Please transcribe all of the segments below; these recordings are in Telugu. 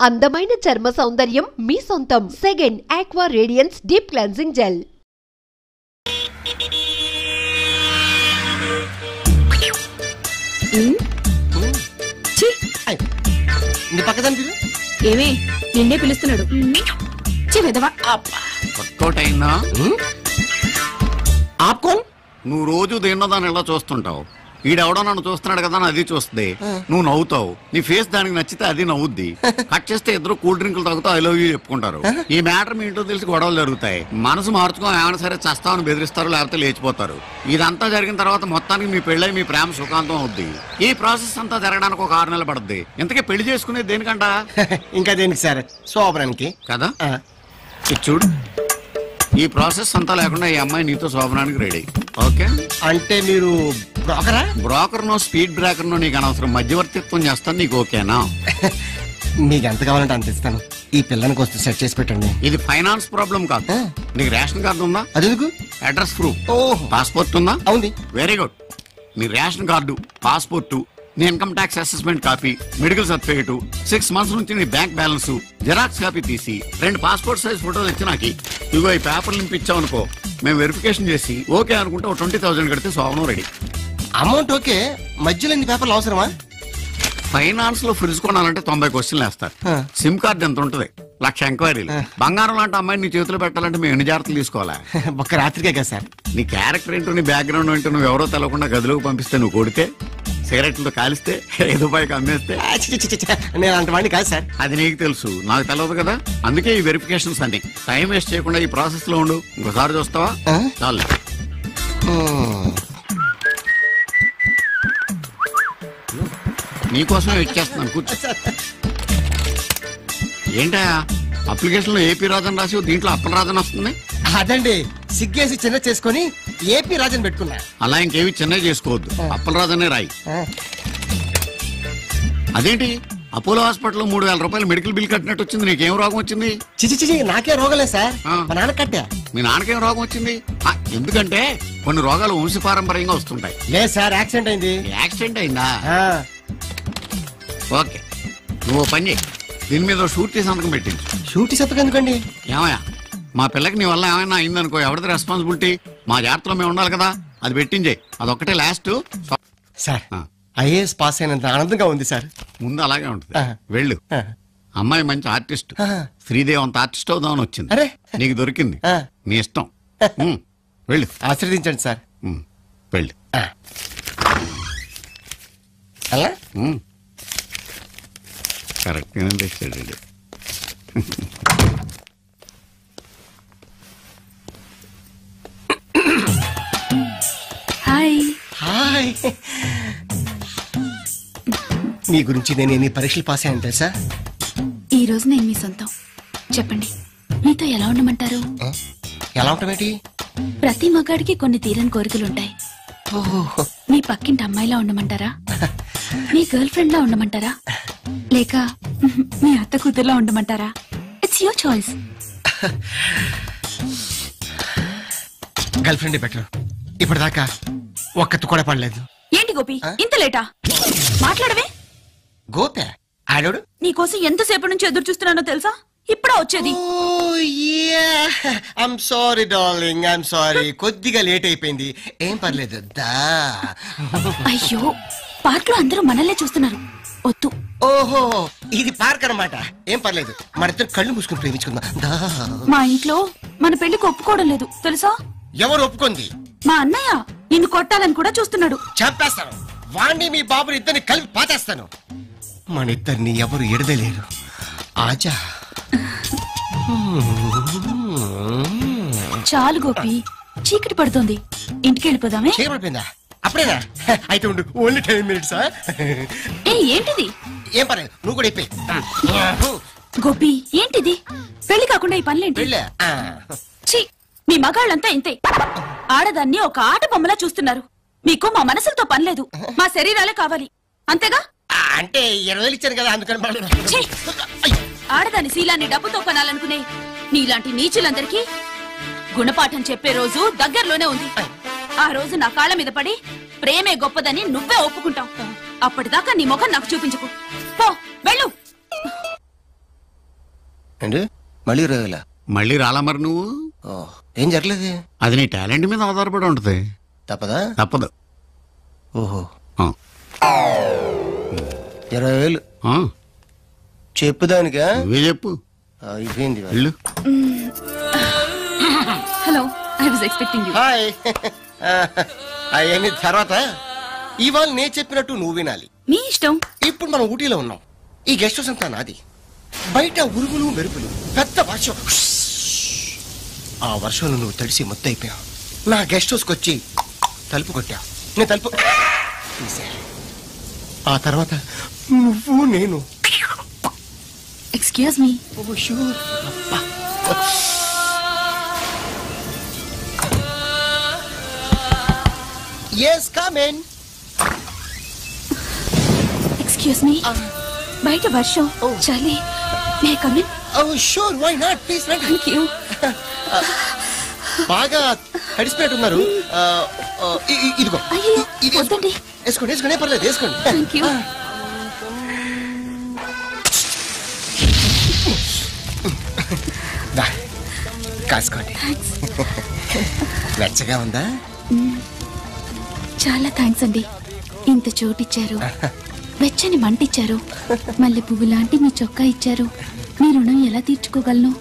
అందమైన చర్మ సౌందర్యం మీ సొంతం. Second aqua radiance deep cleansing gel. ఏమే నిన్నే పిలుస్తున్నాడు. నువ్వు రోజు దేన్నో దాన్ని ఎలా చూస్తుంటావు. ఈడెవడో నన్ను చూస్తున్నాడు కదా అది చూస్తుంది, నువ్వు నవ్వుతావు. నీ ఫేస్ దానికి నచ్చితే అది నవ్వుద్ది. కట్ చేస్తే ఇద్దరు కూల్ డ్రింకులు తాగుతూ ఐ లవ్ యూ చెప్పుకుంటారు. ఈ మ్యాటర్ మీ ఇంట్లో తెలిసి గొడవలు జరుగుతాయి. మనసు మార్చుకో, ఏమైనా సరే చస్తామని బెదిరిస్తారు, లేకపోతే లేచిపోతారు. ఇదంతా జరిగిన తర్వాత మొత్తానికి మీ పెళ్ళై మీ ప్రేమ సుఖాంతం అవుద్ది. ఈ ప్రాసెస్ అంతా జరగడానికి ఒక 6 నెలలు పడుద్ది. ఇంతకీ పెళ్లి చేసుకునేది దేనికంట? ఇంకా దేనికి సార్? శోభనానికి కదా. ఇది చూడు, ఈ ప్రాసెస్ అంతా లేకుండా ఈ అమ్మాయి నీతో శోభనానికి రెడీ. ఓకే అంటే మీరు బ్రోకరా? Broker no speed breaker no నీకు అనవసరం. మధ్యవర్తిత్వం చేస్తాను. నీకు ఓకేనా? మీకు ఎంత కావాలంటే అంత ఇస్తాను. ఈ పిల్లని వస్తూ సెట్ చేసి పెట్టండి. ఇది ఫైనాన్స్ ప్రాబ్లం కాదు. నీకు రేషన్ కార్డు ఉందా? అదెందుకు? Address proof. ఓహో, పాస్పోర్ట్ ఉందా? అవుంది. Very good. నీ రేషన్ కార్డు, పాస్పోర్టు, నీ income tax assessment copy, medical certificate, 6 months నుంచి నీ బ్యాంక్ బ్యాలెన్స్, జెరాక్స్ కాపీ తీసి 2 పాస్పోర్ట్ సైజ్ ఫోటోలు ఇచ్చి నాకు ఇగో ఈ పేపర్లు నింపించావు అనుకో, మేము వెరిఫికేషన్ చేసి ఓకే అనుకుంటే 20,000 కడితే శోభనం రెడీ. అమౌంట్ ఓకే, మధ్యలో ఇన్ని పేపర్లు అవసరమా? ఫైనాన్స్ లో ఫ్రిడ్జ్ కొనాలంటే 90 క్వశ్చన్లు వేస్తారు. సిమ్ కార్డు ఎంత ఉంటది? 1,00,000 ఎంక్వైరీలు. బంగారం లాంటి అమ్మాయి నీ చేతిలో పెట్టాలంటే మేము ఎన్ని జాగ్రత్తలు తీసుకోవాలా? ఒక్క రాత్రికే కదా సార్. నీ క్యారెక్టర్ ఏంటో, నీ బ్యాక్గ్రౌండ్ ఏంటో నువ్వు ఎవరో తెలవకుండా గదిలోకి పంపిస్తే, నువ్వు కొడితే, సిగరెట్లతో కాలిస్తే, 5 రూపాయలకి అమ్మేస్తే, నేను అలాంటి వాడిని కాదు సార్. అది నీకు తెలుసు, నాకు తెలియదు కదా. అందుకే ఈ వెరిఫికేషన్స్ అన్ని. టైం వేస్ట్ చేయకుండా ఈ ప్రాసెస్ లో ఉండు. ఇంకోసారి చూస్తావా? చాలు. నీకోసమే వెయిట్ చేస్తున్నాను, కూర్చో. ఏంటా అప్లికేషన్ లో ఏపీ రాజన్ రాసి దీంట్లో అప్పల రాజన్ వస్తుంది? అదండి, సిగ్గేసి చిన్న చేసుకుని ఏపీ రాజన్ పెట్టుకున్నా. అలా ఇంకేవి చిన్నవి చేసుకోవద్దు, అప్పల రాజనే రాయి. అదేంటి అపోలో హాస్పిటల్లో 3,000 రూపాయలు మెడికల్ బిల్ కట్టినట్టు వచ్చింది. నీకేం రోగం వచ్చింది? చిచి, నాకే రోగం లేదు సార్. మా నాన్న కట్టా. మీ నాన్నకేం రోగం వచ్చింది? ఎందుకంటే కొన్ని రోగాలు వంశపారంపర్యంగా వస్తుంటాయి. లేదు సార్, యాక్సిడెంట్ అయింది. యాక్సిడెంట్ అయిందా? ఓకే, నువ్వు పని చేయి, దీని మీద షూరిటీ సంతకం పెట్టించు. షూరిటీ సంతకం ఎందుకండి? ఏమయ్యా, మా పిల్లకి నీ వల్ల ఏమైనా అయిందనుకో, ఎవరిది రెస్పాన్సిబిలిటీ? మా జాగ్రత్తలో మేము ఉండాలి కదా. అది పెట్టించేయి, అదొక్కటే లాస్ట్. సార్, ఐఏఎస్ పాస్ అయినంత ఆనందంగా ఉంది సార్. ముందు అలాగే ఉంటుంది. వెళ్ళు. అమ్మాయి మంచి ఆర్టిస్ట్, శ్రీదేవి అంత ఆర్టిస్ట్ అవుదామని వచ్చింది. అరే, నీకు దొరికింది. నీ ఇష్టం. వెళ్ళు. ఆశీర్వదించండి సార్. వెళ్ళు. అలా కరెక్ట్గానే తెచ్చాడు. హాయ్. హాయ్. మీ గురించి నేను ఎన్ని పరీక్షలు పాస్ అయ్యాను తెలుసా? ఈ రోజు నేను మీ సొంతం. చెప్పండి, మీతో ఎలా ఉండమంటారు? ఎలా ఉంటామేంటి? ప్రతి మగాడికి కొన్ని తీరని కోరికలుంటాయి. మీ పక్కింటి అమ్మాయిలా ఉండమంటారా? మీ గర్ల్ ఫ్రెండ్ లా ఉండమంటారా? లేక మీ అత్త కూతురులా ఉండమంటారా? It's your choice. Girlfriend better. ఇప్పటిదాకా ఒక్కతు కూడా పడలేదు. ఏంటి గోపి, ఇంత లేటా? మాట్లాడవే. గోపే ఆడోడు నీకోసం ఎంతసేపు నుంచి ఎదురు చూస్తున్నానో తెలుసా? ఇప్పుడా వచ్చేది? I'm sorry darling, I'm sorry. కొద్దిగా లేట్ అయిపోయింది. ఏం పర్లేదు దా. అయ్యో, పార్క్ లో అందరూ మనల్నే చూస్తున్నారు. వద్దు. ఓహో, ఇది పార్క్ అన్నమాట. ఏం పర్లేదు, మన ఇద్దరు కళ్ళు మూసుకుని ప్రేమించుకుందాం దా. మా ఇంట్లో మన పెళ్లికి ఒప్పుకోవడం లేదు తెలుసా? ఎవరు ఒప్పుకుంది? మా అన్నయ్య నిన్ను కొట్టాలని కూడా చూస్తున్నాడు. చంపేస్తాను వాణ్ణి, మీ బాబుని ఇద్దరిని కలిపి పాతేస్తాను. మన ఇద్దరిని ఎవరు ఎడదలేరు. ఆజా. చాలు గోపి, చీకటి పడుతుంది. ఇంటికి వెళ్ళిపోదామే. చీకటిపోయిందా? అప్పుడేనా? అయితే ఉండు, ఓన్లీ 10 minutes. ఏంటిది? ఏం పర్లేదు, నువ్వు కూడా అయిపోయి. గోపి, ఏంటిది? పెళ్లి కాకుండా ఈ పనులేంటి? ఛీ, మీ మగాళ్ళంతా ఇంతే. ఆడదాన్ని ఒక ఆట బొమ్మలా చూస్తున్నారు. మీకు మా మనసులతో పనిలేదు, మా శరీరాలే కావాలి, అంతేగా? అంటే 20,000 ఇచ్చాను కదా, అందుకని. ఆడదాని శీలాన్ని డబ్బుతో కొనాలనుకునే నీలాంటి నీచులందరికీ గుణపాఠం చెప్పే రోజు దగ్గరలోనే ఉంది. ఆ రోజు నా కాళ్ళ మీద పడి ప్రేమే గొప్పదని నువ్వే ఒప్పుకుంటావు. అప్పటిదాకా నీ ముఖం నాకు చూపించకు. పో, వెళ్ళు. అండి మళ్ళీ రావాలా? మళ్ళీ రాలా మరి నువ్వు? ఏం జరగలేదు. అది నీ టాలెంట్ మీద ఆధారపడి ఉంటది. తప్పదా? తప్పదు. ఓహో 20,000 చెప్పుదానికా? నువ్వే చెప్పు. అయిపోయింది. వెళ్ళు. Hello, I was expecting you. Hi. అవన్నీ తర్వాత. ఇవాళ నేను చెప్పినట్టు నువ్వు వినాలి. మీ ఇష్టం. ఇప్పుడు మనం ఊటీలో ఉన్నాం. ఈ గెస్ట్ హౌస్ అంతా నాది. బయట ఉరుగులు మెరుపులు, పెద్ద వర్షం. ఆ వర్షంలో నువ్వు తడిసి మొత్తైపోయావు. నా గెస్ట్ హౌస్కి వచ్చి తలుపు కొట్టావు. నేను తలుపు తీసా. ఆ తర్వాత నువ్వు నేను. Excuse me. yes come in. Excuse me. బయట వర్షం, చలి. May come in? oh sure, why not, please రండి. Thank you. బాగా తడిసిపోతున్నారు. ఇదిగో అయ్యో వద్దండి. వేసుకోండి వేసుకోండి, పర్లేదు వేసుకోండి. Thank you. కాసుకోండి. వెచ్చగా ఉందా? చాలా థ్యాంక్స్ అండి. ఇంత చోటిచ్చారు, వెచ్చని మంటిచ్చారు, మల్లె పువ్వు లాంటి మీ చొక్కా ఇచ్చారు. మీ రుణం ఎలా తీర్చుకోగలను?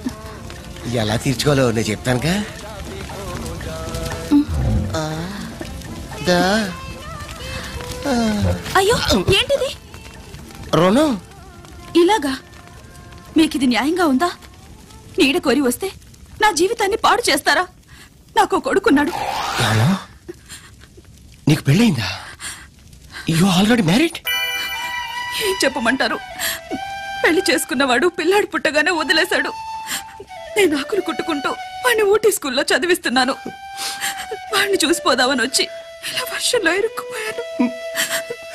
ఎలా తీర్చుకోవాలో నేను చెప్తానుగా. అయ్యో ఏంటిది? రుణం ఇలాగా? మీకిది న్యాయంగా ఉందా? నీడ కోరి వస్తే నా జీవితాన్ని పాడు చేస్తారా? నాకు కొడుకున్నాడు. నీకు పెళ్ళయిందా? You already married? ఏం చెప్పమంటారు? పెళ్లి చేసుకున్నవాడు పిల్లాడు పుట్టగానే వదిలేశాడు. నేను ఆకులు కుట్టుకుంటూ వాడిని ఊటీ స్కూల్లో చదివిస్తున్నాను. వాడిని చూసిపోదామని వచ్చి ఇలా వర్షంలో ఇరుక్కుపోయాను.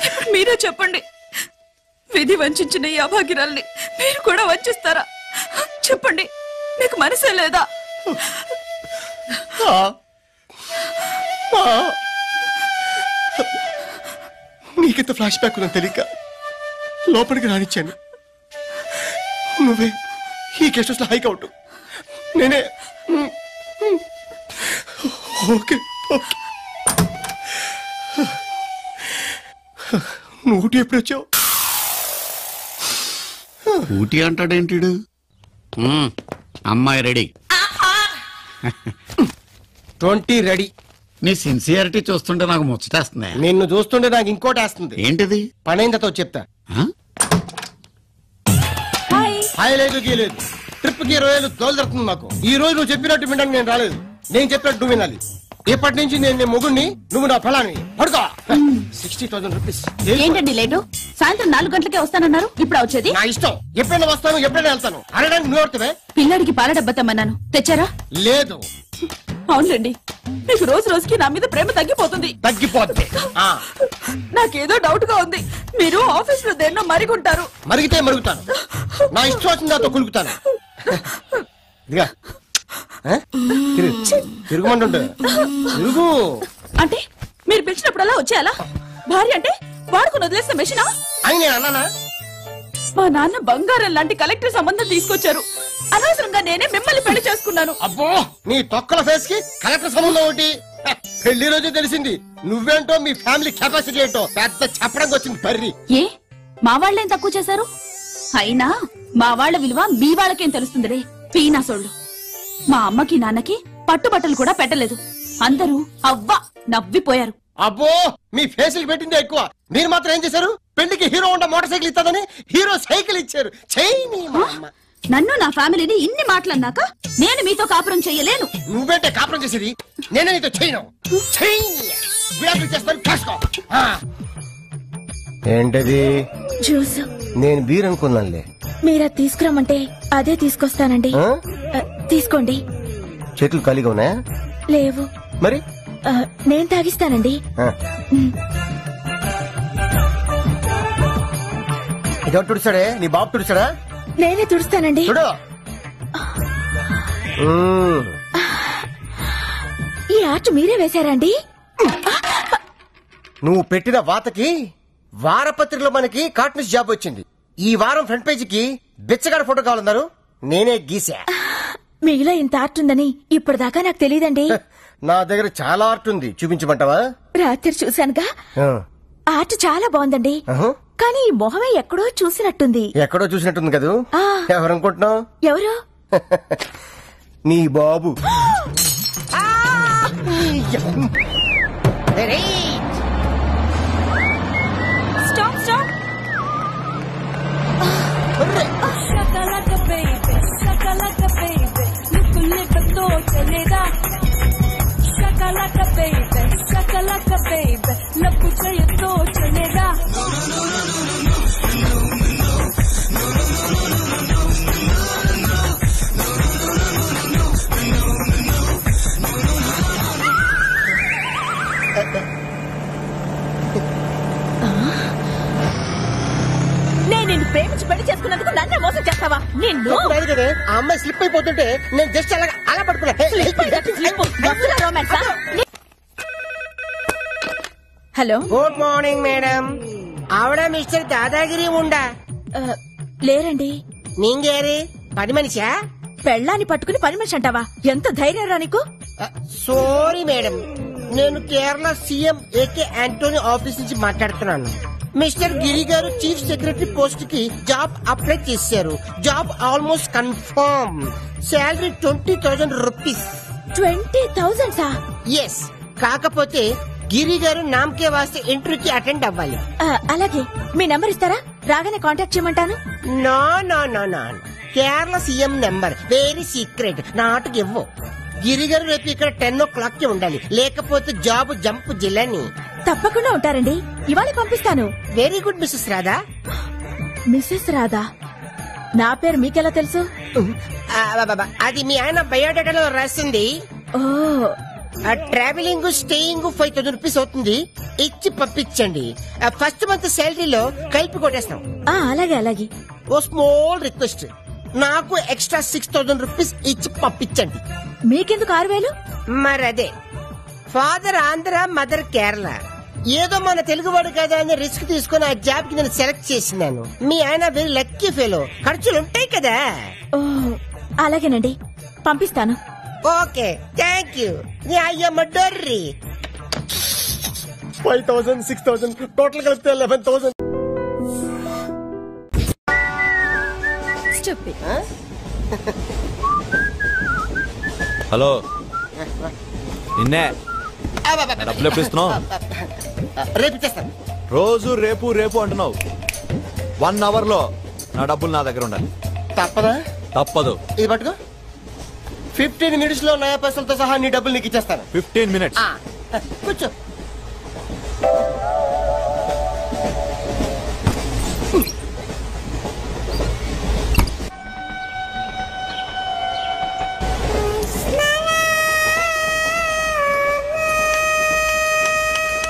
ఇప్పుడు మీరే చెప్పండి, విధి వంచిన ఈ అభాగ్యురాల్ని మీరు కూడా వంచిస్తారా? చెప్పండి, మీకు మనసే లేదా? నీకెంత ఫ్లాష్ బ్యాక్ ఉందని తెలియక లోపలికి రానిచ్చాను. నువ్వే ఈ గెస్ట్ హౌస్ లో హైక్ అవుట్, నేనే. ఓకే నువ్వు ఊటీ ఎప్పుడు వచ్చావు? ఊటీ అంటాడేంటి? అమ్మాయి రెడీ. 20 రెడీ. నీ సిన్సియారిటీ చూస్తుంటే నాకు ముచ్చటేస్తుంది. నిన్ను చూస్తుంటే నాకు ఇంకోటి వేస్తుంది. ఏంటిది? పనైందతో చెప్తా. హాయ్ లేదు గీలేదు, ట్రిప్ కి 20 ఏళ్ళు తోలుదరుతుంది నాకు. ఈ రోజు నువ్వు చెప్పినట్టు వినడానికి నేను రాలేదు. నేను చెప్పినట్టు నువ్వు వినాలి. ఇప్పటి నుంచి నేను మొగుడిని, నువ్వు నా ఫలాన్ని. పడుకో. 60,000 రూపీస్. ఏంటండి లేటు? సాయంత్రం 4 గంటలకే వస్తానన్నారు, ఇప్పుడు వచ్చేది? నా ఇష్టం. ఎప్పుడైనా వస్తాను, ఎప్పుడైనా వెళ్తాను. అడగడానికి నువ్వు ఎవరితోవే? పిల్లాడికి పాల డబ్బా తెమ్మన్నాను, తెచ్చారా? లేదు. అవునండి, మీకు రోజు రోజుకి నా మీద ప్రేమ తగ్గిపోతుంది. తగ్గిపోద్ది. నాకేదో డౌట్ గా ఉంది. మీరు ఆఫీస్ లో దేన్నో మరిగుంటారు. మరిగితే మరుగుతాను. నా ఇష్టం వచ్చిన దాంతో కులుకుతాను. ఇదిగా తిరుగుమంటుంటే తిరుగు. అంటే మీరు పిలిచినప్పుడల్లా వచ్చేయాలా? భార్య అంటే వాడుకుని వదిలేసిన మెషినా? అయినా అన్నానా? మా నాన్న బంగారం లాంటి కలెక్టర్ సంబంధం తీసుకొచ్చారు. అనవసరంగా నేనే మిమ్మల్ని పెళ్లి చేసుకున్నాను. అబ్బో, నీ తొక్కల ఫేస్ కి కలెక్టర్ సంబంధం ఒకటి. పెళ్లి రోజే తెలిసింది నువ్వేంటో, మీ ఫ్యామిలీ కెపాసిటీ ఏంటో. పెద్ద చెప్పడానికి వచ్చింది పర్రి. ఏ మా వాళ్ళేం తక్కువ చేశారు? అయినా మా వాళ్ళ విలువ మీ వాళ్ళకేం తెలుస్తుంది రే పీనాసోళ్ళు. మా అమ్మకి నాన్నకి పట్టుబట్టలు కూడా పెట్టలేదు. అందరూ అవ్వ నవ్విపోయారు. అబ్బో, మీ ఫేసులు పెట్టిందే ఎక్కువ. మీరు మాత్రం ఏం చేశారు? పెళ్లికి హీరో ఉండ మోటార్ సైకిల్ ఇస్తాదని హీరో సైకిల్ ఇచ్చారు. నన్ను నా ఫ్యామిలీని ఇన్ని మాటలన్నాక నేను మీతో కాపురం చెయ్యలేను. నువ్వేంటే కాపురం చేసేది? నేనే నీతో చేయను. ఏంటది? జ్యూస్. నేను బీర్ అనుకున్నానులే. మీరా తీసుకురమ్మంటే అదే తీసుకొస్తానండి. తీసుకోండి. చేతులు ఖాళీగా ఉన్నాయా? లేవు. మరి నేను తాగిస్తానండి. ఇదొకటి తుడిచాడే, నీ బాబు తుడిచాడా? నేనే తుడుస్తానండి. చూడు. ఈ ఆర్ట్ మీరే వేశారండి? నువ్వు పెట్టిన వాతకి వారపత్రికలో మనకి కార్టూనిస్ట్ జాబ్ వచ్చింది. ఈ వారం ఫ్రంట్ పేజీకి బిచ్చగాడ ఫోటో కావాలన్నారు. నేనే గీసా. మీలో ఇంత ఆర్ట్ ఉందని ఇప్పటిదాకా నాకు తెలియదండి. నా దగ్గర చాలా ఆర్ట్ ఉంది, చూపించమంటావా? రాత్రి చూశానుగా, ఆర్ట్ చాలా బాగుందండి. కానీ ఈ మొహమే ఎక్కడో చూసినట్టుంది. ఎక్కడో చూసినట్టుంది కదా. ఎవరనుకుంటున్నావు? ఎవరు? నీ బాబు. Stop stop. నేను నిన్ను ప్రేమించి పెళ్లి చేసుకున్నందుకు నన్నే మోసం చేస్తావా? నిన్ను ఆ అమ్మాయి స్లిప్ అయిపోతుంటే నేను జస్ట్ అలా పడుకున్నా. Hello, good morning madam. ఆవిడ మిస్టర్ దాదాగిరి ఉండా? లేరండి. నీంగేరి పని మనిషా? పెళ్ళాన్ని పట్టుకుని పని మనిషి అంటావా? ఎంత ధైర్యం రా నీకు? సారీ మేడం, నేను కేరళ సీఎం ఏకే ఆంటోనీ ఆఫీస్ నుంచి మాట్లాడుతున్నాను. Mister Giri garu chief secretary post కి జాబ్ అప్లై చేశారు. Job almost confirm. Salary 20,000 rupees. 20,000 yes. కాకపోతే గిరి గారు నామకే వాస్తే ఇంటర్వ్యూకి అటెండ్ అవ్వాలి. అలాగే, మీ నంబర్ ఇస్తారా? రాగానే కాంటాక్ట్ చేయమంటాను. No no no no, Kerala CM number very secret, not give. Giri గారు రేపు ఇక్కడ 10 o'clock కి ఉండాలి, లేకపోతే జాబ్ జంప్ జిల్లని. తప్పకుండా ఉంటారండి, ఇవాళ పంపిస్తాను. Very good missus Radha. Missus Radha? నా పేరు మీకెలా తెలుసు? అది మీ ఆయన బయోడేటాలో రాసింది. ఓ, ట్రావెలింగ్ స్టేయింగ్ 5,000 రూపీస్ అవుతుంది, ఇచ్చి పంపించండి. ఫస్ట్ మంత్ శాలరీలో కలిపి కొట్టేస్తాం. అలాగే అలాగే. ఓ స్మాల్ రిక్వెస్ట్, నాకు ఎక్స్ట్రా 6,000 రూపీస్ ఇచ్చి పంపించండి. మీకెందుకు 6,000? మరి అదే, ఫాదర్ ఆంధ్ర, మదర్ కేరళ. ఏదో మన తెలుగువాడు కదా అని రిస్క్ తీసుకుని ఆ జాబ్ కి నేను సెలెక్ట్ చేసినాను. మీ ఆయన వెరీ లక్కీ ఫెలో, ఖర్చులు ఉంటాయి కదా. ఓ, అలాగేనండి, పంపిస్తాను. Okay, thank you. అయ్యమ్మ డర్రీ. 5,000, 6,000 టోటల్ కలిపితే 11,000. హలో, నిన్నే డబ్బులు ఎప్పుడు ఇస్తున్నావు? రేపు ఇచ్చేస్తాను. రోజు రేపు రేపు అంటున్నావు. 1 hour లో నా డబ్బులు నా దగ్గర ఉండాలి. తప్పదా? తప్పదు. ఇది పట్టుకో. 15 minutes లో నయా పైసలతో సహా నీ డబ్బులు నీకు ఇచ్చేస్తాను. 15 minutes? కూర్చో.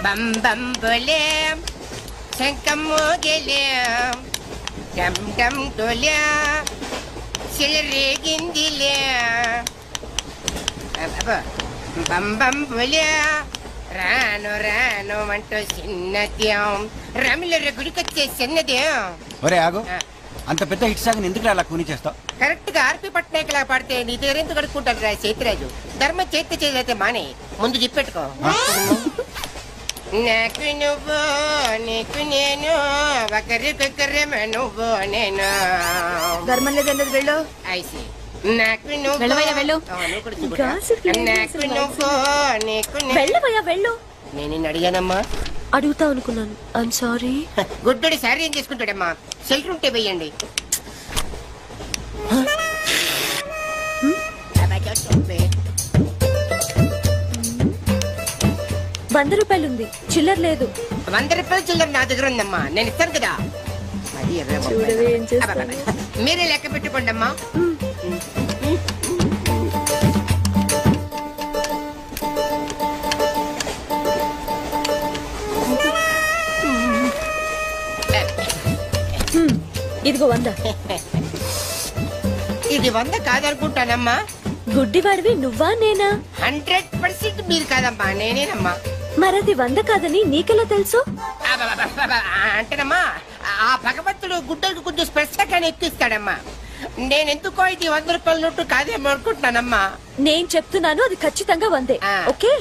బం బం బోలేం శంఖం మోగలేం డమ్ డమ్ డోలే సిలరేగిందిలే బం బం బోలే రాను రాను అంటూ చిన్నదేం రమిల గుడికొచ్చే చిన్నదేం. ఒరే ఆగు, అంత పెద్ద హిట్ సాంగ్ ఎందుకు అలా కూని చేస్తావు? కరెక్ట్ గా ఆర్పి పట్నాయక్ లా పాడితే నీ దగ్గర ఎందుకు కడుక్కుంటాడు రా చేతిరాజు. ధర్మ చేతి చేదైతే మానే, ముందు చెప్పెట్టుకో. నాకు నువ్వు నీకు నేను ఒకరికొకరేమో నువ్వు నేను. ధర్మం లేదన్నది వెళ్ళు. ఐసి నాకు నువ్వు వెళ్ళవయ్యా వెళ్ళు. నాకు నువ్వు నీకు వెళ్ళవయ్యా వెళ్ళు. నేను అడిగానమ్మా. అడుగుతా అనుకున్నాను, ఐమ్ సారీ. గుడ్డోడి సారీ ఏం చేసుకుంటాడమ్మా? షెల్టర్ ఉంటే వెయ్యండి. ₹100 ఉంది, చిల్లర లేదు. ₹100 చిల్లర నా దగ్గర ఉందమ్మా, నేను ఇస్తాను కదా. అది మీరే లెక్క పెట్టుకోండి అమ్మా. ఇదిగో 100. ఇది 100 కాదనుకుంటానమ్మా. గుడ్డివాడివి నువ్వా నేనా? 100% మీరు కాదమ్మా, నేనేనమ్మా. మరది 100 కాదని నీకెలా తెలుసు? అంటేనమ్మా, ఆ భగవంతుడు గుడ్డలకు కొంచెం స్పెషల్ గానే ఎక్కిస్తాడమ్మా. నేను ఎందుకో ఇది 100 రూపాయల నోటు కాదేమో అనుకుంటున్నానమ్మా. నేను చెప్తున్నాను అది ఖచ్చితంగా 100. ఓకే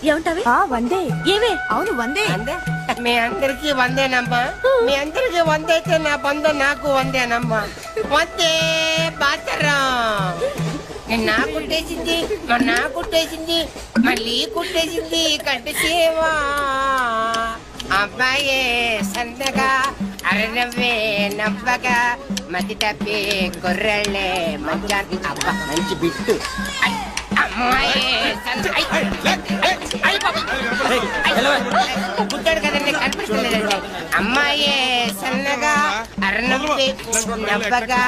ఏమంటావే? 100. ఏవే? అవును 100. మీ అందరికి 100నమ్మా. మీ అందరికి 100 అయితే నా బంధ నాకు 100నమ్మా. 100 బాతరం. నా కుట్టేసింది, నా కుట్టేసింది, మళ్ళీ కుట్టేసింది కంటి సేవా. అబ్బాయే సందగా అరనవ్వే నవ్వగా మతి తప్పి కుర్రళ్ళే మంచి అబ్బా మంచి బిట్టు. పుట్టాడు కదండి కనిపించలేదండి. అమ్మాయే సన్నగా అరణంపే నవ్వగా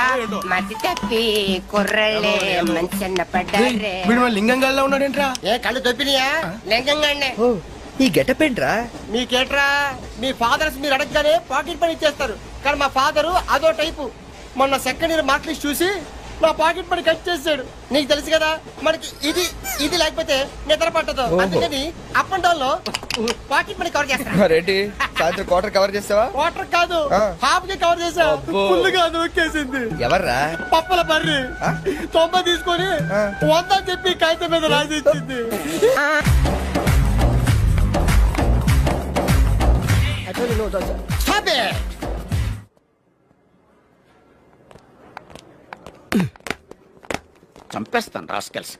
మతి తప్పి కుర్రళ్ళే మంచన్న పడ్డారే. లింగంగా ఉన్నాడేంట్రా? ఏ కళ్ళు తొప్పినాయా? లింగంగానే. ఈ గెటప్ ఏంట్రా? మీకేట్రా? మీ ఫాదర్స్ మీరు అడగగానే పాకెట్ పని ఇచ్చేస్తారు, కానీ మా ఫాదరు అదో టైపు. మొన్న సెకండ్ ఇయర్ మార్క్ లిస్ట్ చూసి నా పాకెట్ పని కట్ చేసాడు. నీకు తెలుసు కదా మనకి ఇది ఇది లేకపోతే నిద్ర పట్టదు. అందుకని అప్ అండ్ డౌన్ లో పాకెట్ మనీ కవర్ చేస్తా. రెడ్డి సాయంత్రం క్వార్టర్ కవర్ చేస్తావా? వాటర్ కాదు, హాఫ్ కి కవర్ చేసా. ఫుల్గా నొక్కేసింది. ఎవర్రా? పప్పల బర్రి 90 తీసుకొని 100 చెప్పి కాగితం మీద రాసి ఇచ్చింది. Stop it! చంపేస్తాను రాస్కెల్స్.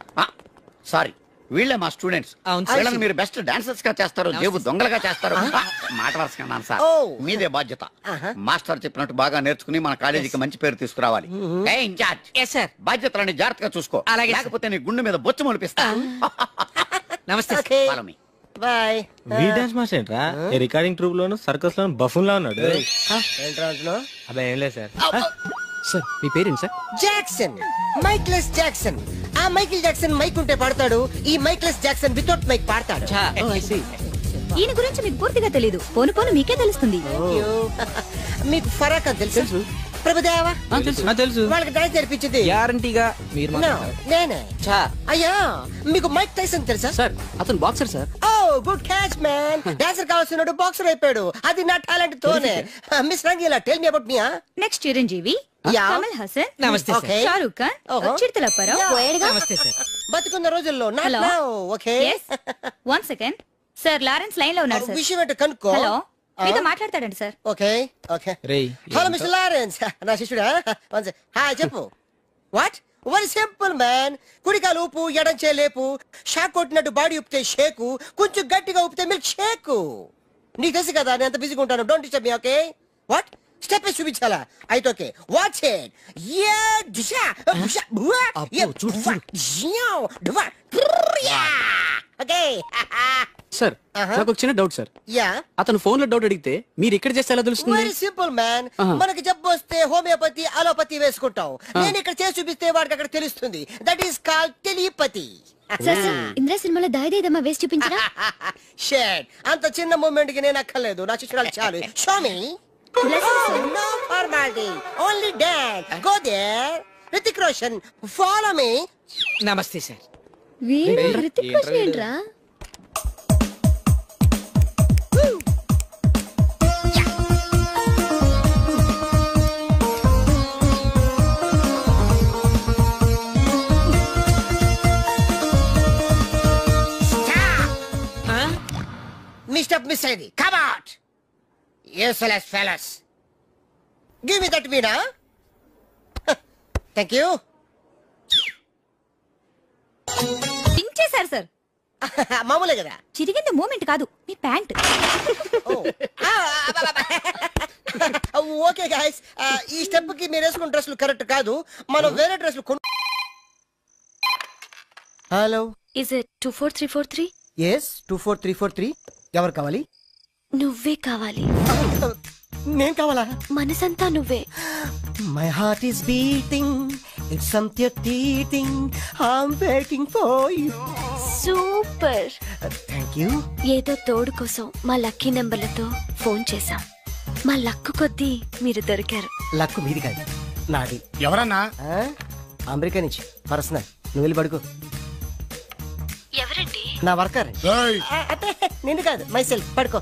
సారీ, వీళ్ళే మా స్టూడెంట్స్. వీళ్ళని మీరు బెస్ట్ డాన్సర్స్ గా చేస్తారు, జేబు దొంగలుగా చేస్తారు. మాట వరుసకున్నాను సార్, మీదే బాధ్యత. మాస్టర్ చెప్పినట్టు బాగా నేర్చుకుని మన కాలేజీకి మంచి పేరు తీసుకురావాలి. ఇన్ఛార్జ్ బాధ్యతలని జాగ్రత్తగా చూసుకో, లేకపోతే నీ గుండె మీద బొచ్చు మొలిపిస్తా. నమస్తే. బాయ్. వీ డాన్స్ మాస్టర్ ఏంట్రా? రికార్డింగ్ ట్రూప్ లోను సర్కస్ లోను బఫూన్ లా ఉన్నాడు. అబ్బా ఏం లేదు సార్. సార్ మీ పేరేంటి సార్? Jackson, mikeless Jackson. ఆ మైకిల్ జాక్సన్ మైక్ ఉంటే పాడతాడు, ఈ మైక్లెస్ జాక్సన్ వితౌట్ మైక్ పాడతాడు. ఈయన గురించి మీకు పూర్తిగా తెలీదు, పోను పోను మీకే తెలుస్తుంది. మీకు ఫరాక్ అని తెలుసు? ప్రభుదేవా తెలుసు. వాళ్ళకి డాన్స్ నేర్పించింది గ్యారంటీగా మీరు నేనే. అయ్యా మీకు మైక్ టైసన్ తెలుసా? సార్ అతను బాక్సర్ సార్. ఓ గుడ్ క్యాచ్ మ్యాన్. డాన్సర్ కావాల్సినాడు బాక్సర్ అయిపోయాడు. అది నా టాలెంట్ తోనే. Miss Rangeela tell me about me. Next Chiranjeevi, Kamal Haasan, నమస్తే సార్. షారూక్ ఖాన్, చిరుతల అప్పారావు. నమస్తే సార్. బతుకున్న రోజుల్లో hello. Okay 1 second sir, Lawrence line లో ఉన్నాడు సార్. విషయం ఏంటో కనుక్కో. హలో, మీతో మాట్లాడతాడండి సార్. Okay okay. రేయ్ హలో మిస్టర్ లారెన్స్, నా శిష్యుడా? హాయ్ చెప్పు. వాట్? Very simple man. కుడికాలు ఊపు, ఎడం చేలేపు. షాక్ కొట్టినట్టు బాడీ ఊపితే షేకు, కొంచెం గట్టిగా ఊపితే మిల్క్ షేకు. నీకు తెలుసు కదా నేను ఎంత బిజీగా ఉంటాను. Don't disturb me. Okay what? Step చూపించాలా? అయితే ఓకే వాచ్ ఇట్. యా దిశా బుషా బువా యా ఓకే. సార్ నాకు ఒక చిన్న డౌట్ సార్. యా అతను ఫోన్ లో డౌట్ అడిగితే మీరు ఇక్కడ చేస్తే ఎలా తెలుస్తుంది? Very simple man. మనకి జబ్బు వస్తే హోమియోపతి అలోపతి వేసుకుంటాం. నేను ఇక్కడ చేసి చూపిస్తే వాడికి అక్కడ తెలుస్తుంది. That is called telepathy. Indra సినిమాలో దాయిదేదమ్మా వేసి చూపించరా? షేట్ అంత చిన్న మూమెంట్ కి నేను అక్కర్లేదు, నా శిష్యురాలు చాలు. Show me. No formality, only dance. Go there. Hrithik Roshan, follow me. నమస్తే సార్. రితిక్ రోషన్ ఏంట్రా? Mr. Misady, come out. Useless fellas. Give me that veena. Thank you. పించేశారు సార్. మామూలే కదా. చిరిగింది మూమెంట్ కాదు, మీ ప్యాంట్. ఓకే గైస్, ఈ స్టెప్ కి మీరు వేసుకున్న డ్రెస్లు కరెక్ట్ కాదు. మనం వేరే డ్రెస్లు హలో, ఇస్ ఇట్ 24343? ఎస్ 24343. ఎవరు కావాలి? నువ్వే కావాలి. నేను కావాలా? మనసంతా నువ్వే. My heart is beating, it's something treating, I'm waiting for you. Super. Thank you. ఏదో తోడు కోసం మా లక్కీ నెంబర్లతో ఫోన్ చేశాం. మా లక్కు కొద్దీ మీరు దొరికారు. లక్కు మీది కాదు, నాది. ఎవరన్నా? అమెరికా నుంచి పర్సనల్. నువ్వు వెళ్ళి పడుకో. ఎవరండి? నా వర్కర్. అంటే నిన్ను కాదు, మైసెల్ఫ్. పడుకో.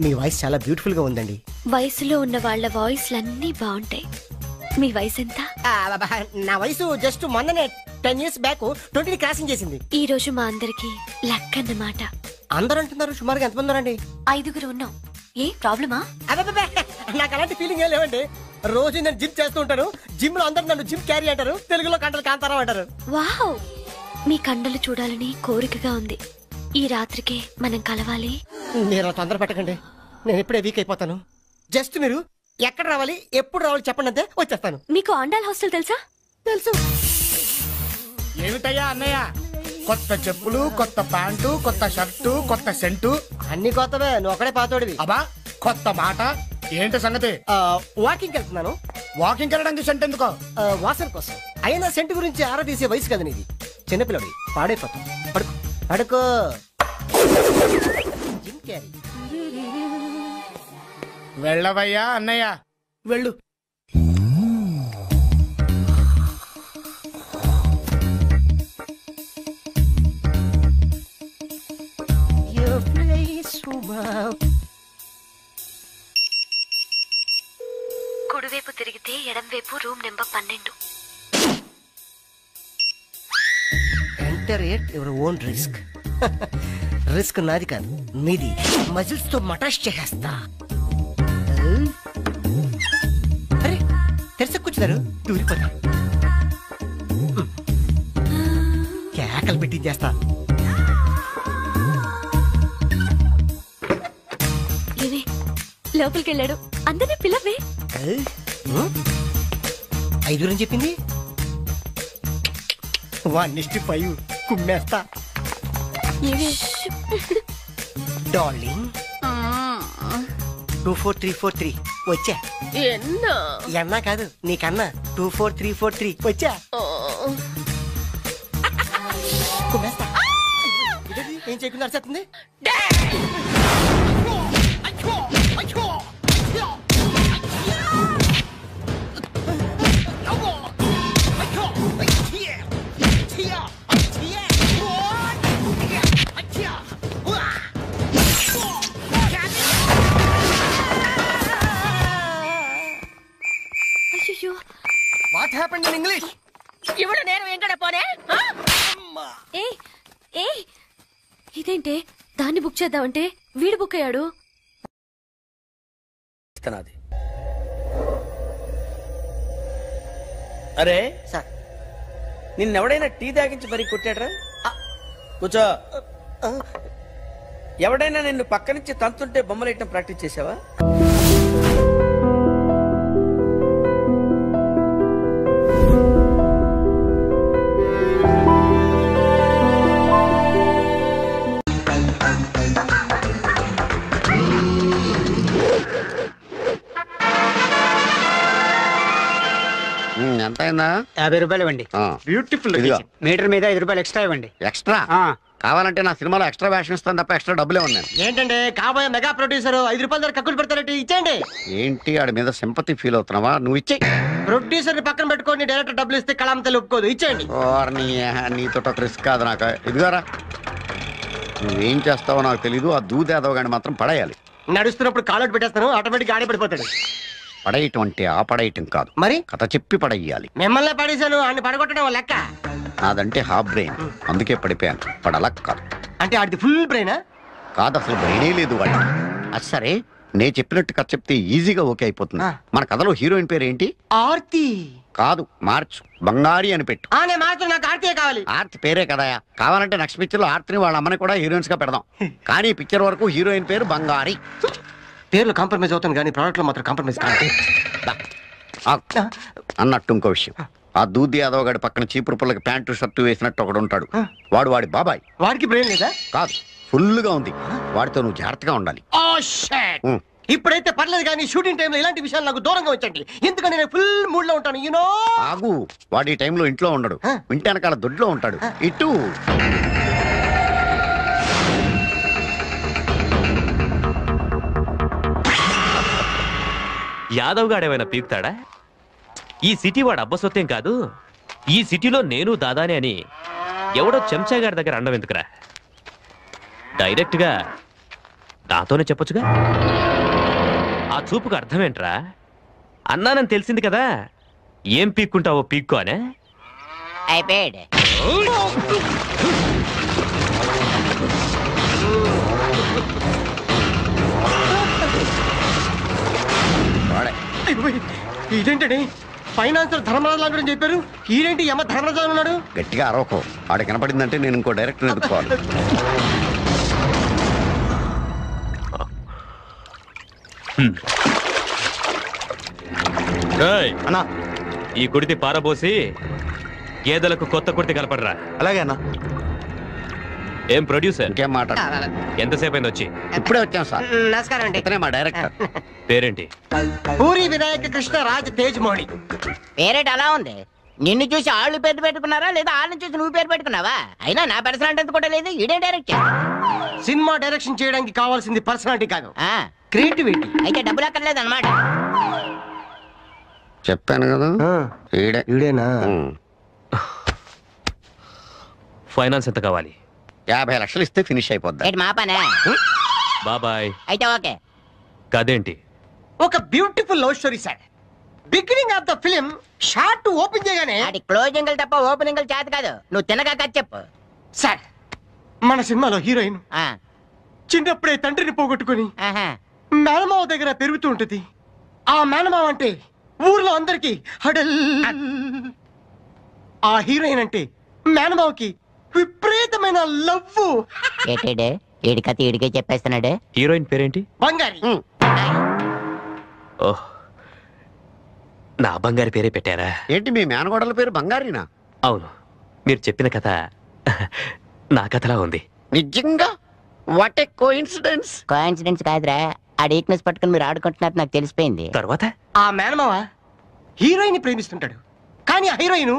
మీ వాయిస్ చాలా బ్యూటిఫుల్ గా ఉందండి. వయసులో ఉన్న వాళ్ళ వాయిస్లన్నీ బాగుంటాయి, మీ వయసు ఎంత? నా వయసు జస్ట్ మొన్ననే 10 years బ్యాక్ 20 క్రాసింగ్ చేసింది. ఈ రోజు మా అందరికి లక్ అన్నమాట. అందరూ అంటున్నారు, సుమారుగా ఎంతమంది ఉన్నారండి? 5 ఉన్నాం. ఏ ప్రాబ్లమా? అబ్బబ్బే, నాకు అలాంటి ఫీలింగ్ ఏం లేవండి. రోజు నేను జిమ్ చేస్తూ ఉంటాను. జిమ్ లో అందరూ నన్ను జిమ్ క్యారీ అంటారు, తెలుగులో కంటలు కాంతారావు అంటారు. వావ్, మీ కండలు చూడాలని కోరికగా ఉంది. ఈ రాత్రికి మనం కలవాలి. మీరు తొందర పెట్టకండి, నేను ఎప్పుడే వీక్ అయిపోతాను. జస్ట్ మీరు ఎక్కడ రావాలి, ఎప్పుడు రావాలి చెప్పండి, అంతే వచ్చేస్తాను. మీకు ఆండాల్ హాస్టల్ తెలుసా? తెలుసు. ఏమిటయ్యా అన్నయ్య, కొత్త చెప్పులు, కొత్త ప్యాంటు, కొత్త షర్టు, కొత్త సెంటు, అన్ని కొత్తవే, నువ్వు ఒకడే పాతోడివి. అబ్బా కొత్త మాట ఏంటి సంగతి? వాకింగ్ వెళ్తున్నాను. వాకింగ్ వెళ్ళడానికి సెంట్ ఎందుకో? వాసన కోసం. అయినా సెంట్ గురించి ఆరా తీసే వయసు కదా నీది. చిన్నపిల్లడి పాడైపోతాం. పడుకో పడుకో. Jim Carrey. వెళ్ళవయ్యా అన్నయ్య, వెళ్ళు. కుడివైపు తిరిగితే ఎడంవైపు room number 12. Enter at your own risk. Risk నాది కాదు, నీది. మజిల్స్ తో మటాష్ చేసేస్తా. అరే తెరస కూర్చున్నారు, దూరిపోతా. కేకలు పెట్టి చేస్తా. ఏవే లోపలికి వెళ్ళాడు, అందరినీ పిలవే. 5 అని చెప్పింది. 1:5 కుమ్మేస్తా. డార్లింగ్ 24343 వచ్చా. ఎన్నా కాదు నీకన్నా. 24343 వచ్చా. కుమ్మేస్తా. ఏం చేయకుండా అరిసేస్తుంది. What happened in English? ఇవిడ నేను వెంకట పోనే. ఇదేంటే దాన్ని బుక్ చేద్దామంటే వీడు బుక్ అయ్యాడు. అరే సార్, నిన్నెవడైనా టీ తాగించి మరీ కొట్టాడ్రా? కూర్చో. ఎవడైనా నిన్ను పక్క నుంచి తంతుంటే బొమ్మలేయటం ప్రాక్టీస్ చేసావా? ఎంత అయిందా? 50 రూపాయలు ఇవ్వండి. బ్యూటిఫుల్. మీటర్ మీద 5 రూపాయలు ఎక్స్ట్రా ఇవ్వండి. ఎక్స్ట్రా కావాలంటే నా సినిమాలో ఎక్స్ట్రా వేషన్ ఇస్తాను తప్ప ఎక్స్ట్రా డబ్బులే ఉన్నాయి. ఏంటంటే కాబోయే మెగా ప్రొడ్యూసర్ 5 రూపాయల ధర కక్కులు పెడతారంటే ఇచ్చేయండి. ఏంటి ఆడి మీద సింపతి ఫీల్ అవుతున్నావా? నువ్వు ఇచ్చే. ప్రొడ్యూసర్ ని పక్కన పెట్టుకొని డైరెక్టర్ డబ్బులు ఇస్తే కళాంతలు ఒప్పుకోదు. ఇచ్చేయండి. నీతో ఒక రిస్క్ కాదు నాకు. ఇదిగారా, నువ్వేం చేస్తావో నాకు తెలీదు. ఆ దూదేదో గాని మాత్రం పడేయాలి. నడుస్తున్నప్పుడు కాలౌట్ పెట్టేస్తాను, ఆటోమేటిక్ ఆడే పడిపోతాడు. పడేయటం అంటే ఆ పడేయటం కాదు, మరి కథ చెప్పి పడేయాలి. మిమ్మల్ని పడేశాను, అన్ని పడగొట్టడం లెక్క. నాదంటే హాఫ్ బ్రెయిన్, అందుకే పడిపోయాను. పడలక్ కాదు. అంటే ఆడిది ఫుల్ బ్రెయినా? కాదు, అసలు బ్రెయినే లేదు వాడికి. అది సరే, నేను చెప్పినట్టు కథ చెప్తే ఈజీగా ఓకే అయిపోతుంది. మన కథలో హీరోయిన్ పేరు ఏంటి? ఆర్తి. కాదు, మార్చు, బంగారి అని పెట్టు. నేను మార్చు, నాకు ఆర్తి కావాలి. ఆర్తి పేరే కదా. కావాలంటే నెక్స్ట్ పిక్చర్ లో ఆర్తిని వాళ్ళ అమ్మని కూడా హీరోయిన్స్ గా పెడదాం. కానీ పిక్చర్ వరకు హీరోయిన్ పేరు బంగారి. పేర్లు కాంప్రమైజ్ అవుతాను కానీ ప్రోడక్ట్ లో మాత్రం కాంప్రమైజ్ కాదు. అన్నట్టు ఇంకో విషయం, ఆ దూది యాదవ్ గడి పక్కన చీపురు పుల్లకి ప్యాంటు షర్టు వేసినట్టు ఒకడు ఉంటాడు. వాడు వాడి బాబాయ్. వాడికి బ్రెయిన్ లేదా? కాదు, ఫుల్ గా ఉంది. వాడితో నువ్వు జాగ్రత్తగా ఉండాలి. ఇప్పుడైతే పర్లేదు కానీ షూటింగ్ టైంలో ఇలాంటి విషయాలు నాకు దూరంగా వచ్చండి. ఎందుకంటే నేను ఫుల్ మూడ్ లో ఉంటాను. యూనో. ఆగు, వాడి ఈ టైంలో ఇంట్లో ఉండడు, ఇంటి వెనకాల దొడ్లో ఉంటాడు. ఇటు యాదవ్ గాడేమైనా పీకుతాడా? ఈ సిటీ వాడు అబ్బసొత్తేం కాదు. ఈ సిటీలో నేను దాదానే అని ఎవడో చెంచా గారి దగ్గర అండం ఎందుకురా? డైరెక్ట్ గా నాతోనే చెప్పొచ్చుగా. ఆ చూపుకు అర్థమేంట్రా? అన్నానని తెలిసింది కదా, ఏం పీక్కుంటావో పీక్కో అనే అయిపోయాడు. ఇదేంటండి ఫైనాన్సర్ ధర్మరాజు గురించి చెప్పారు, ఈడేంటి యమ ధర్మరాజు ఉన్నాడు? గట్టిగా అరవకో, ఆడ కనపడిందంటే నేను ఇంకో డైరెక్టర్ ఎదుర్కోవాలి. అన్నా ఈ కుడితి పారబోసి గేదెలకు కొత్త కుడితి కలపడరా. అలాగే అన్న. ఏం ప్రొడ్యూసర్ ఇంకేం మాట? ఎంతసేపు అయింది వచ్చి? ఇప్పుడే వచ్చాం సార్. నమస్కారం అండి. ఇతనే మా డైరెక్టర్. పేరేంటి? పూరి వినాయక కృష్ణ రాజ్ తేజ్ మోహని. పేరేంటి అలా ఉంది? నిన్ను చూసి ఆళ్ళు పేరు పెట్టుకున్నారా లేదా వాళ్ళని చూసి నువ్వు పేరు పెట్టుకున్నావా? అయినా నా పర్సనాలిటీ కూడా లేదు, ఇదే డైరెక్ట్. సినిమా డైరెక్షన్ చేయడానికి కావాల్సింది పర్సనాలిటీ కాదు, క్రియేటివిటీ. అయితే డబ్బులు అక్కర్లేదు అనమాట. చెప్పాను కదా ఈడేనా? ఫైనాన్స్ ఎంత కావాలి? 50 లక్షలు ఇస్తే ఫినిష్ అయిపోద్ది. ఏంటి మా పనే? బాబాయ్. అయితే ఓకే. కదేంటి? ఒక beautiful love story sir. Beginning of the film short open చేయగానే అది క్లోజింగ్ తప్ప ఓపెనింగ్ చేత కాదు. నువ్వు తినగా కథ చెప్పు సార్. మన సినిమాలో హీరోయిన్ చిన్నప్పుడే తండ్రిని పోగొట్టుకుని మేనమావ దగ్గర పెరుగుతూ ఉంటుంది. ఆ మేనమావ అంటే ఊర్లో అందరికి హడల్. ఆ హీరోయిన్ అంటే మేనమావకి విపరీతమైన లవ్. ఏడి కథ ఏడికే చెప్పేస్తున్నాడు. హీరోయిన్ పేరేంటి? బంగారి. ఓహ్, నా బంగారి పేరే పెట్టారా? ఏంటి మీ మేనగోడల పేరు బంగారీనా? అవును, మీరు చెప్పిన కథ నా కథలా ఉంది. నిజంగా? What a coincidence. కోఇన్సిడెన్స్ కాదురా, ఆ వీక్నెస్ పట్టుకుని మీరు ఆడుకుంటున్నారు నాకు తెలిసిపోయింది. తర్వాత ఆ మేనమావ హీరోయిన్ ప్రేమిస్తుంటాడు, కానీ ఆ హీరోయిన్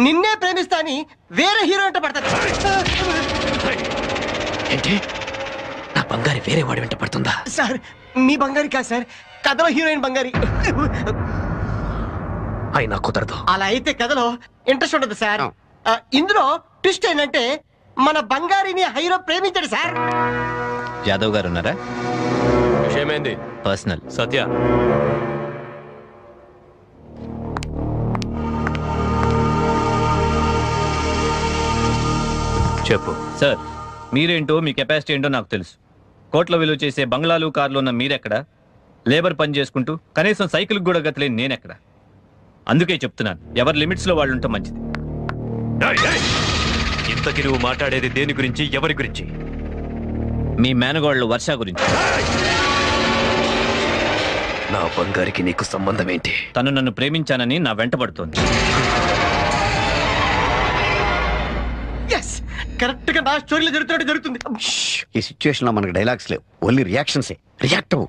నిన్నే ప్రేమిస్తా అని వేరే హీరోయిన్ పడతాడు. ఏంటి? నా బంగారి వేరే వాడి వెంట పడుతుందా? సార్ మీ బంగారి కాదు సార్, కథలో హీరోయిన్ బంగారి. అయినా కుదరదు. అలా అయితే కథలో ఇంట్రెస్ట్ ఉండదు సార్. ఇందులో ట్విస్ట్ ఏంటంటే మన బంగారిని హీరో ప్రేమించాడు సార్. యాదవ్ గారు ఉన్నారా? విషయమేంది? పర్సనల్. సత్య, చెప్పు. సార్, మీరేంటో మీ కెపాసిటీ ఏంటో నాకు తెలుసు. కోట్ల విలువ చేసే బంగ్లాలు కార్లు ఉన్న మీరెక్కడ? లేబర్ పని చేసుకుంటూ కనీసం సైకిల్ కూడా గతలేని నేనెక్కడ? అందుకే చెప్తున్నాను, ఎవరి లిమిట్స్ లో వాళ్ళు ఉంటే మంచిది. ఇంతకి నువ్వు మాట్లాడేది దేని గురించి, ఎవరి గురించి? మీ మేనగోళ్ళు వర్ష గురించి. నా బంగారికి నీకు సంబంధం ఏంటి? తను నన్ను ప్రేమించానని నా వెంటబడుతోంది. కరెక్ట్ గా నా స్టోరీలో జరుగుతుంది. ఈ సిచ్యువేషన్ లో మనకి డైలాగ్స్ లేవు, ఓన్లీ రియాక్షన్స్. రియాక్ట్ అవ్వు.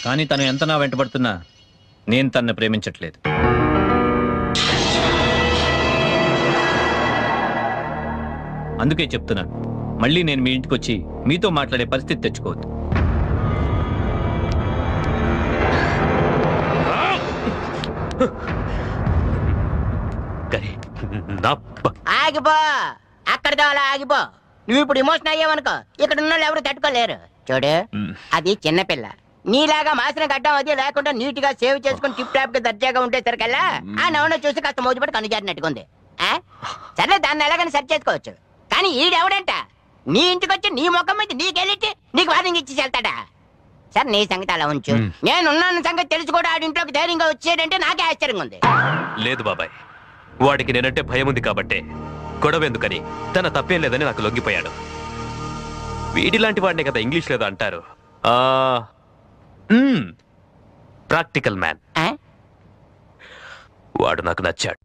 కానీ తను ఎంత నా వెంటబడుతున్నా నేను తనను ప్రేమించట్లేదు. అందుకే చెప్తున్నాను, మళ్ళీ నేను మీ ఇంటికి వచ్చి మీతో మాట్లాడే పరిస్థితి తెచ్చుకోవద్దు. ఆగిపో, అక్కడితో అలా ఆగిపో. నువ్వు ఇప్పుడు ఎమోషన్ అయ్యావనుకో, ఇక్కడ ఉన్న వాళ్ళు ఎవరు తట్టుకోలేరు. చూడు, అది చిన్నపిల్ల. నీలాగా మాసిన గడ్డం అది లేకుండా నీట్ గా సేవ్ చేసుకుని టిప్ టాప్ గా దర్జాగా ఉండేసరికల్లా ఆ నవ్వును చూసి కాస్త మోజుపడి కనుజారినట్టుకుంది. సరే, దాన్ని ఎలాగని సెర్చ్ చేసుకోవచ్చు. కానీ ఈడెవడంట నీ ఇంటికి వచ్చి నీ ముఖం మీద నీకెళ్ళి నీకు వార్నింగ్ ఇచ్చి వెళ్తాడా? సార్, నీ సంగతి అలా ఉంచు. నేనున్న సంగతి తెలిసి కూడా ఆడింట్లోకి ధైర్యంగా వచ్చేటంటే నాకే ఆశ్చర్యంగా ఉంది. లేదు బాబాయ్, వాడికి నేనంటే భయం ఉంది కాబట్టే గొడవ ఎందుకని తన తప్పేం లేదని నాకు లొంగిపోయాడు. వీడిలాంటి వాడినే కదా ఇంగ్లీష్ లేదో అంటారు, ప్రాక్టికల్ మ్యాన్. వాడు నాకు నచ్చాడు.